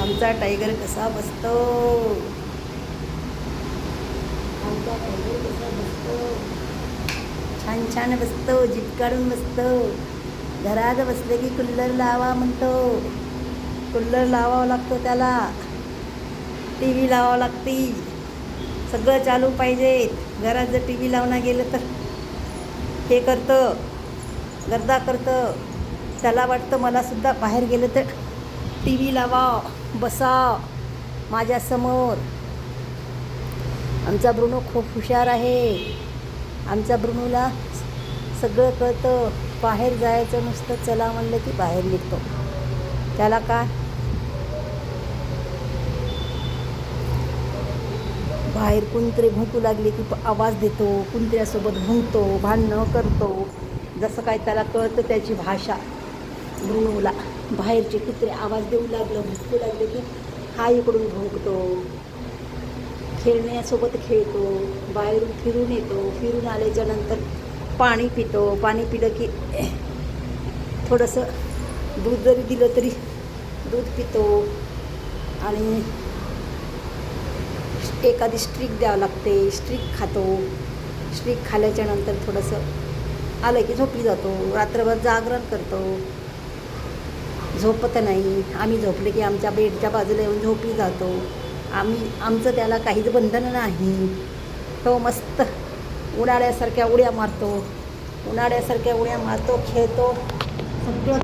आमचा टायगर कसा बसतो, आमचा टायगर कसा बसतो, छान छान बसतो, जीप काढून बसतो. घरात बसले की कूलर लावा म्हणतो. कूलर लावावं लागतो त्याला, टी व्ही लावावं लागती, सगळं चालू पाहिजे. घरात जर टी व्ही लावणं गेलं तर हे करतं, गर्दा करतं. त्याला वाटतं मलासुद्धा बाहेर गेलं तर टी व्ही लावा, बसा माझ्यासमोर. आमचा ब्रुनो खूप हुशार आहे. आमच्या ब्रुनोला सगळं कळतं. बाहेर जायचं नुसतं चला म्हणलं की बाहेर निघतो. त्याला काय बाहेर कोणतरी भुंकू लागले की आवाज देतो, कोणत्र्यासोबत भुंकतो, भांडणं करतो. जसं काय त्याला कळतं त्याची भाषा. ब्रुनोला बाहेरचे कुत्रे आवाज देऊ लागलं, भुंकू लागले की हा इकडून भुंकतो. खेळण्यासोबत खेळतो, बाहेरून फिरून येतो. फिरून आल्याच्या नंतर पाणी पितो. पाणी पिलं की थोडंसं दूध जरी दिलं तरी दूध पितो. आणि एखादी स्ट्रिक द्यावं लागते, स्ट्रिक खातो. स्ट्रिक खाल्ल्याच्या नंतर थोडंसं आलं की झोपी जातो. रात्रभर जागरण करतो, झोपत नाही. आम्ही झोपले की आमच्या बेडच्या बाजूला येऊन झोपी जातो. आमचं त्याला काहीच बंधन नाही. तो मस्त उन्हाळ्यासारख्या उड्या मारतो, खेळतो, सगळं